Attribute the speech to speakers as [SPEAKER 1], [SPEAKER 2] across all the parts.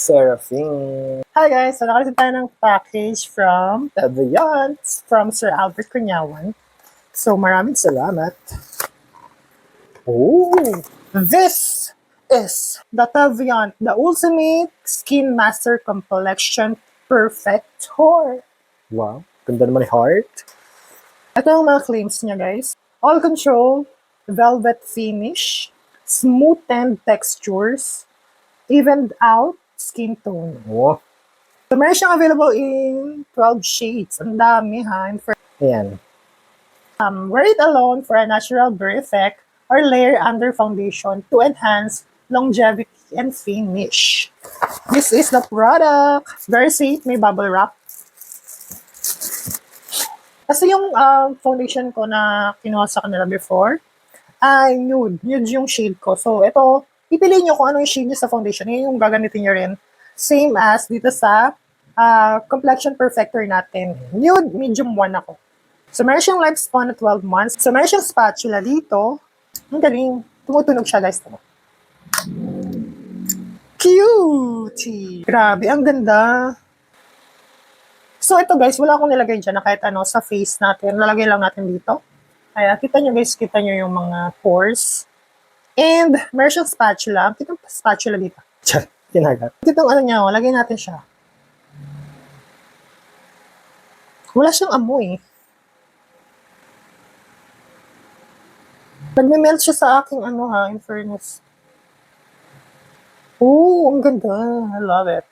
[SPEAKER 1] Seraphine. Hi guys! So nakalitin tayo ng package from Taviant from Sir Albert Cunyawan. So maraming salamat. Oh! This is the Taviant, the Ultimate Skin Master Complexion Perfector. Wow! Ganda naman ni Heart. Ito ang mga claims niya guys. All control, velvet finish, smoothened textures, evened out skin tone. Oh. So, meron siyang available in 12 shades. Ang dami, ha? Ayan. Wear it alone for a natural blur effect or layer under foundation to enhance longevity and finish. This is the product. Very safe. May bubble wrap. Kasi yung foundation ko na kinuha sa kanila before, ay nude. Nude yung shade ko. So, ito, pipiliin nyo kung ano yung shade nyo sa foundation. Yun yung gagamitin nyo rin. Same as dito sa complexion perfector natin. Nude, medium 1 ako. So, meron siyang lifespan na 12 months. So, meron siyang spatula dito. Ang galing. Tumutunog siya, guys. Cutie! Grabe, ang ganda. So, ito guys, wala akong nilagay dyan na kahit ano sa face natin. Lalagay lang natin dito. Kaya, kita nyo guys, kita nyo yung mga pores. And, meron siyang spatula. Kita yung spatula dito. Kinagat. Kita yung ano niya, lagay natin siya. Wala siyang amoy. Nagme-melt siya sa aking ano ha, in fairness. Oh, ang ganda. I love it.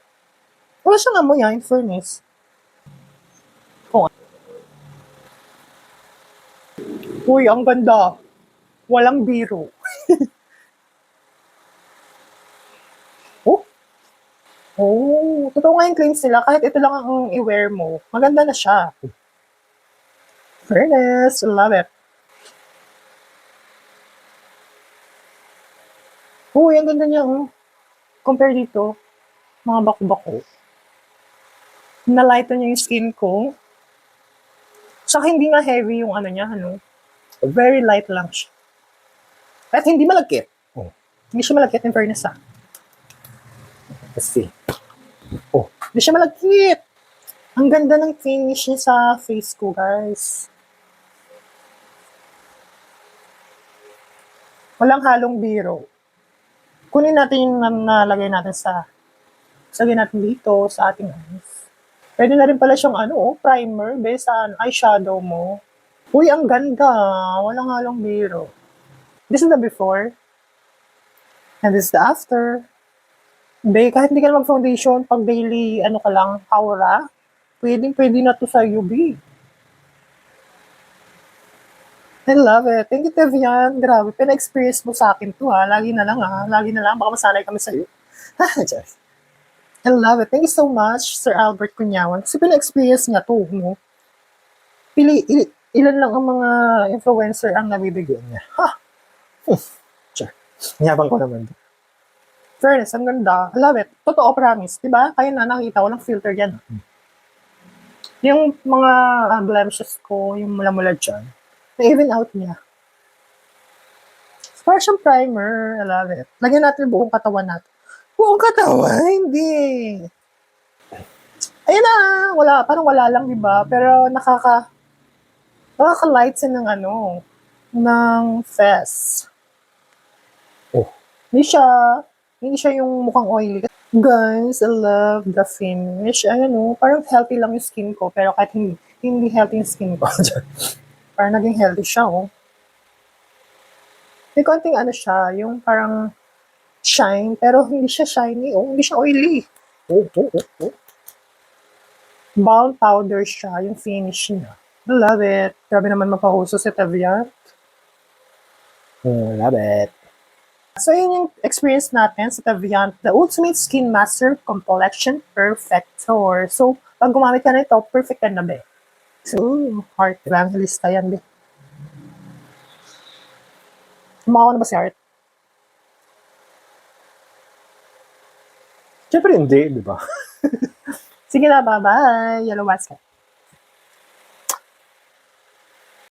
[SPEAKER 1] Wala siyang amoy ha, in fairness. Oh. Uy, ang ganda. Walang biro. Oh, totoo nga yung claims nila. Kahit ito lang ang i-wear mo, maganda na siya. Fairness, love it. Oh, yung ganda niya. Compare dito, mga bako-bako. Na-lighten niya yung skin ko. Saka hindi nga heavy yung ano niya, ano. Very light lang siya. At hindi malagkit. Oh. Hindi siya malagkit in fairness ha. Let's see. Oh, hindi siya malagkit. Ang ganda ng finish niya sa face ko, guys. Walang halong biro. Kunin natin yung nalagay natin lagay natin dito sa ating eyes. Pwede na rin pala siyang primer based sa eyeshadow mo. Uy, ang ganda. Walang halong biro. This is the before. And this is the after. Kahit hindi ka na mag-foundation, pag daily, ka lang, aura, pwede na to sa UV. I love it. Thank you, Tevian. Grabe, pina-experience mo sa akin to ha. Lagi na lang. Baka masanay kami sa'yo. I love it. Thank you so much, Sir Albert Cunyawan. Kasi pina-experience niya to, no? Ilan lang ang mga influencer ang nabibigyan niya. Ha! Sure. Nyabang ko naman. Fairness, ang ganda. I love it. Totoo, promise. Diba? Kaya na nakita ko lang filter yan. Yung mga blemishes ko, yung mula-mula dyan, na-even out niya. Parang siyang primer. I love it. Lagyan natin buong katawan natin. Buong katawan? Hindi. Ayun na. Parang wala lang, diba? Pero nakaka-lights ng ng face. Oh. Hindi siya yung mukhang oily. Guys, I love the finish. Parang healthy lang yung skin ko. Pero kahit hindi healthy yung skin ko. Parang naging healthy siya, oh. May konting siya, yung parang shine, pero hindi siya shiny, oh. Hindi siya oily. Oh. Balm powder siya, yung finish niya. I love it. Grabe naman mapahuso si Taviant. Love it. So, yun yung experience natin sa Taviant, the Ultimate Skin Master Complexion Perfector. So, pag gumamit ka na ito, perfect ka na, be. So, Heart Evangelista yan, be. Kumawa na ba si Heart? Siyempre hindi, di ba? Sige na, bye-bye. Yellow Basket.